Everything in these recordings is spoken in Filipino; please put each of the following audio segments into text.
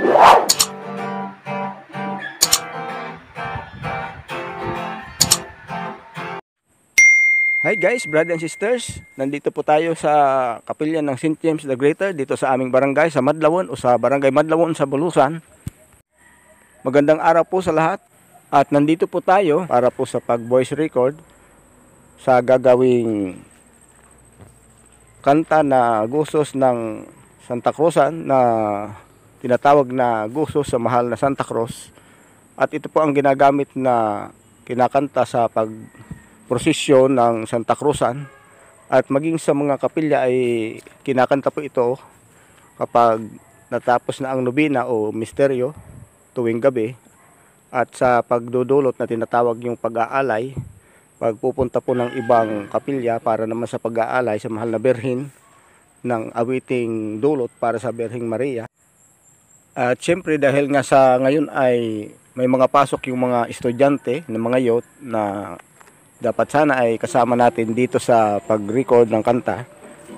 Hi guys, brothers and sisters. Nandito po tayo sa kapilya ng St. James the Greater dito sa aming barangay sa Madlawon o sa barangay Madlawon sa Bulusan. Magandang araw po sa lahat. At nandito po tayo para po sa pag-voice record sa gagawing kanta na gusos ng Santa Cruzan na tinatawag na gusos sa mahal na Santa Cruz. At ito po ang ginagamit na kinakanta sa prosesyon ng Santa Cruzan at maging sa mga kapilya ay kinakanta po ito kapag natapos na ang nobina o misteryo tuwing gabi at sa pagdudulot na tinatawag yung pag-aalay, pagpupunta po ng ibang kapilya para naman sa pag-aalay sa mahal na Birhen ng awiting dulot para sa Birheng Maria. At syempre dahil nga sa ngayon ay may mga pasok yung mga estudyante ng mga youth na dapat sana ay kasama natin dito sa pag-record ng kanta.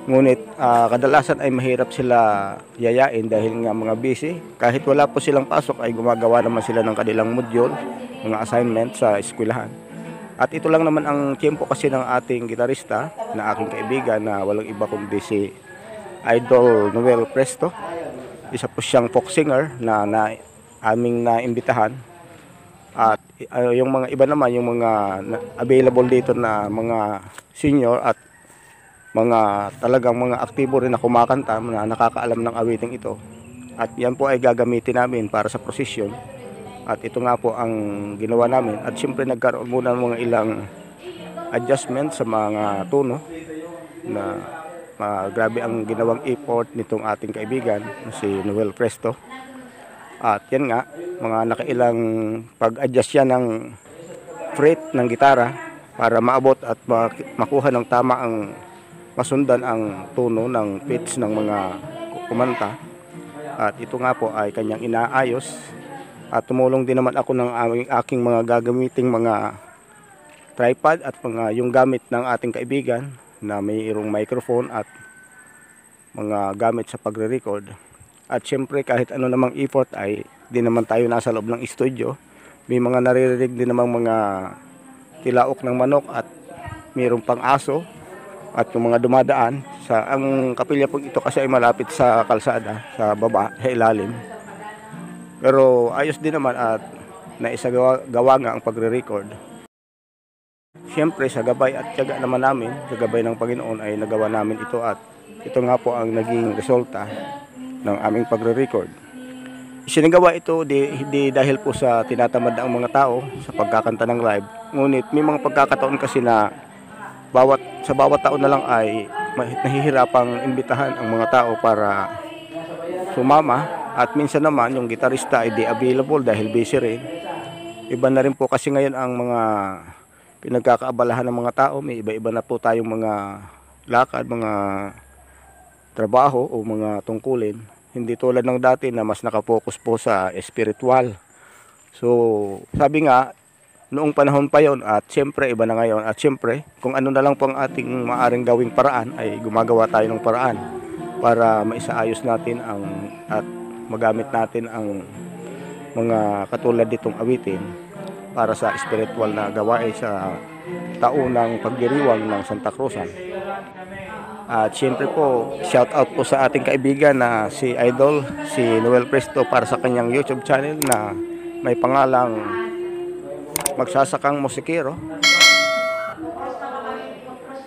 Ngunit kadalasan ay mahirap sila yayain dahil nga mga busy. Kahit wala po silang pasok ay gumagawa naman sila ng kanilang module, mga assignment sa eskwelahan. At ito lang naman ang tiyempo kasi ng ating gitarista na aking kaibigan na walang iba kundi si Idol Noel Presto. Isa po siyang folk singer na aming naimbitahan. At yung mga iba naman, yung mga available dito na mga senior at mga talagang mga aktibo rin na kumakanta na nakakaalam ng awiting ito. At yan po ay gagamitin namin para sa prosesyon. At ito nga po ang ginawa namin. At siyempre nagkaroon muna ng mga ilang adjustment sa mga tono na grabe ang ginawang effort nitong ating kaibigan si Noel Presto. At yan nga, mga nakailang pag-adjust yan ng fret ng gitara para maabot at makuha ng tama ang masundan ang tono ng pitch ng mga kumanta. At ito nga po ay kanyang inaayos. At tumulong din naman ako ng aking mga gagamiting mga tripod at yung gamit ng ating kaibigan na mayroong microphone at mga gamit sa pagre-record. At syempre kahit ano namang effort ay di naman tayo nasa loob ng studio. May mga naririnig din namang mga tilaok ng manok at mayroong pang aso at yung mga dumadaan. Ang kapilya po ito kasi ay malapit sa kalsada, sa baba, sa ilalim. Pero ayos din naman at naisagawa nga ang pagre-record. Syempre sa gabay at tiyaga naman namin, sa gabay ng Panginoon ay nagawa namin ito at ito nga po ang naging resulta ng aming pagre-record. Isinagawa ito di dahil po sa tinatamad ang mga tao sa pagkakanta ng live. Ngunit may mga pagkakataon kasi na sa bawat taon na lang ay nahihirapang imbitahan ang mga tao para sumama. At minsan naman yung gitarista ay di available dahil busy rin. Iba na rin po kasi ngayon ang mga pinagkakaabalahan ng mga tao. May iba-iba na po tayong mga lakad, mga trabaho o mga tungkulin. Hindi tulad ng dati na mas nakapokus po sa spiritual. So, sabi nga, noong panahon pa yon at siyempre iba na ngayon. At siyempre, kung ano na lang po ang ating maaring gawing paraan, ay gumagawa tayo ng paraan para maisaayos natin at magamit natin ang mga katulad ditong awitin para sa spiritual na gawain sa taunang pagdiriwang ng Santa Cruzan. At siyempre po, shout out po sa ating kaibigan na si Idol, si Noel Presto para sa kanyang YouTube channel na may pangalang Magsasakang Musikero.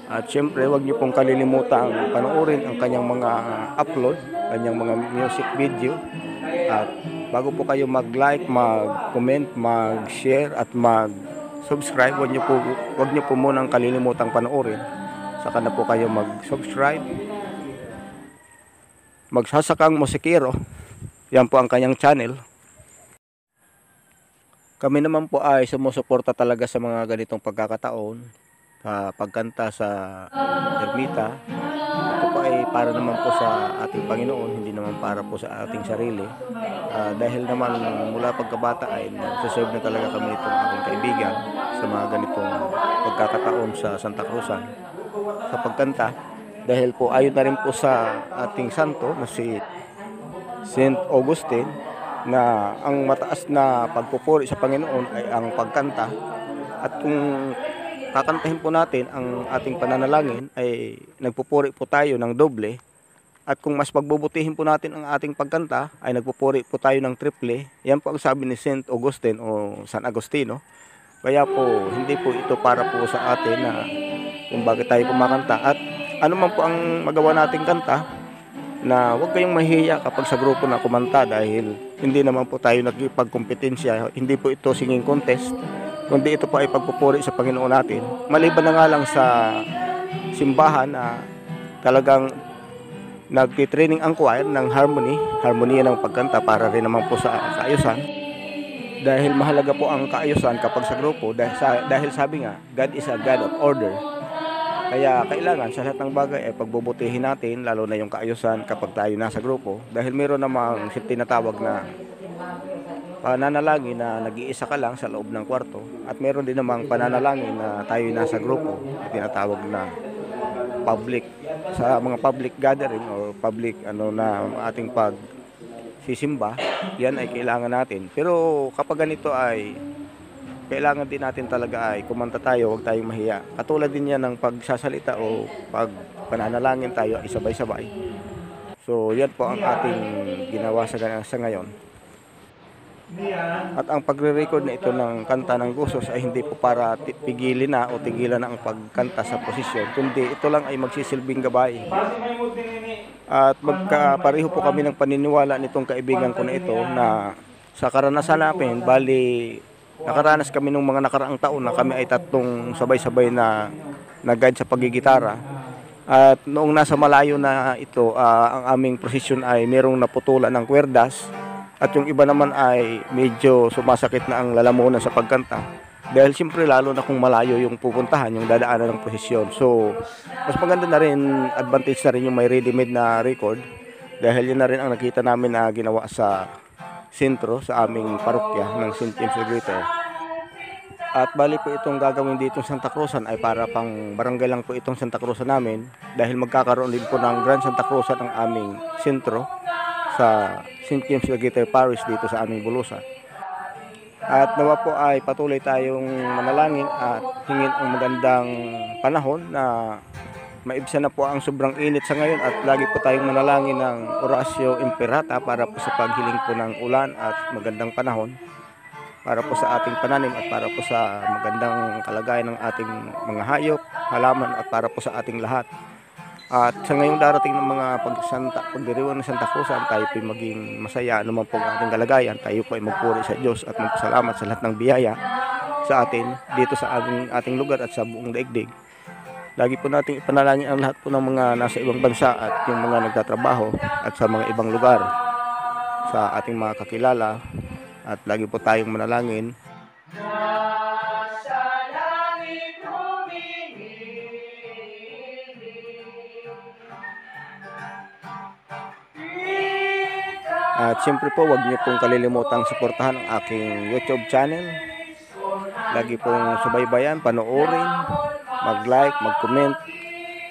At siyempre, huwag niyo pong kalilimutang panoorin ang kanyang mga upload, kanyang mga music video. At bago po kayo mag-like, mag-comment, mag-share at mag-subscribe, huwag niyo po munang kalilimutang panoorin. Saka na po kayo mag-subscribe. Magsasakang Musikero. Yan po ang kanyang channel. Kami naman po ay sumusuporta talaga sa mga ganitong pagkakataon. Pagkanta sa ermita. Ito po ay para naman po sa ating Panginoon, hindi naman para po sa ating sarili. Dahil naman mula pagkabata ay nagsaserve na talaga kami itong aking kaibigan sa mga ganitong pagkakataon sa Santa Cruzan sa pagkanta. Dahil po ayon na rin po sa ating santo na si Saint Augustine na ang mataas na pagpupuri sa Panginoon ay ang pagkanta. At kung kakantahin po natin ang ating pananalangin ay nagpupuri po tayo ng doble. At kung mas pagbubutihin po natin ang ating pagkanta ay nagpupuri po tayo ng triple. Yan po ang sabi ni Saint Augustine o San Agustino. Kaya po hindi po ito para po sa atin na kung bakit tayo kumakanta. At ano man po ang magawa nating kanta, na huwag kayong mahiya kapag sa grupo na kumanta dahil hindi naman po tayo nagkipagkompetensya. Hindi po ito singing contest, kundi ito po ay pagpupuri sa Panginoon natin. Maliban na nga lang sa simbahan na talagang nagtitraining ang choir ng harmony ng pagkanta para rin naman po sa kaayusan. Dahil mahalaga po ang kaayusan kapag sa grupo dahil sabi nga, God is a God of order. Kaya kailangan sa lahat ng bagay ay pagbubutihin natin, lalo na yung kaayusan kapag tayo nasa grupo. Dahil meron namang tinatawag na pananalangin na nag-iisa ka lang sa loob ng kwarto. At meron din namang pananalangin na tayo nasa grupo, tinatawag na public, sa mga public gathering o public na ating pagsisimba. Yan ay kailangan natin. Pero kapag ganito ay kailangan din natin talaga ay kumanta tayo, huwag tayong mahiya. Katulad din yan ng pagsasalita o pag pananalangin tayo ay sabay-sabay. So yan po ang ating ginawa sa ngayon. At ang pagre-record na ito ng kanta ng Gusos ay hindi po para pigilin na o tigilan na ang pagkanta sa posisyon, kundi ito lang ay magsisilbing gabay. At magkapareho po kami ng paniniwala nitong kaibigan ko na ito na sa karanasan namin, bali nakaranas kami nung mga nakaraang taon na kami ay tatlong sabay-sabay na nag-guide sa pagigitara. At noong nasa malayo na ito, ang aming prosesyon ay merong naputulan ng kwerdas. At yung iba naman ay medyo sumasakit na ang lalamunan sa pagkanta. Dahil siyempre lalo na kung malayo yung pupuntahan, yung dadaanan ng prosesyon. So, mas maganda na rin, advantage na rin yung may ready-made na record. Dahil yun na rin ang nakita namin na ginawa sa sentro sa aming parokya ng St. James the Greater. At bali po itong gagawin dito sa Santa Cruzan ay para pang barangay lang po itong Santa Cruzan namin, dahil magkakaroon din po ng Grand Santa Cruzan ang aming sentro sa St. James the Greater Parish dito sa aming Bulusan. At nawa po ay patuloy tayong manalangin at hingin ang magandang panahon na maibsan na po ang sobrang init sa ngayon, at lagi po tayong manalangin ng Orasio Imperata para po sa paghiling po ng ulan at magandang panahon para po sa ating pananim at para po sa magandang kalagayan ng ating mga hayop, halaman at para po sa ating lahat. At sa ngayong darating ng mga pagdiriwang ng Santa Cruzan, tayo po maging masaya naman po ang ating kalagayan. Tayo po ay magpuri sa Diyos at magpasalamat sa lahat ng biyaya sa atin dito sa ating lugar at sa buong daigdig. Lagi po nating ipanalangin ang lahat po ng mga nasa ibang bansa at yung mga nagtatrabaho at sa mga ibang lugar sa ating mga kakilala, at lagi po tayong manalangin. At siyempre po, huwag niyo pong kalilimutang suportahan ang aking YouTube channel. Lagi pong subaybayan, panoorin, mag-like, mag-comment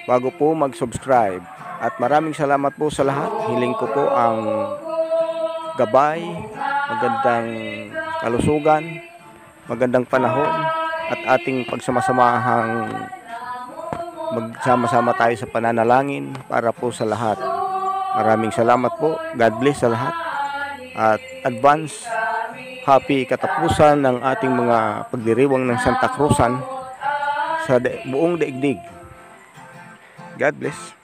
bago po mag-subscribe. At maraming salamat po sa lahat. Hiling ko po ang gabay, magandang kalusugan, magandang panahon, at ating pagsamasamahan, magsama-sama tayo sa pananalangin para po sa lahat. Maraming salamat po. God bless sa lahat. At advance happy katapusan ng ating mga pagdiriwang ng Santa Cruzan sa buong daigdig. God bless.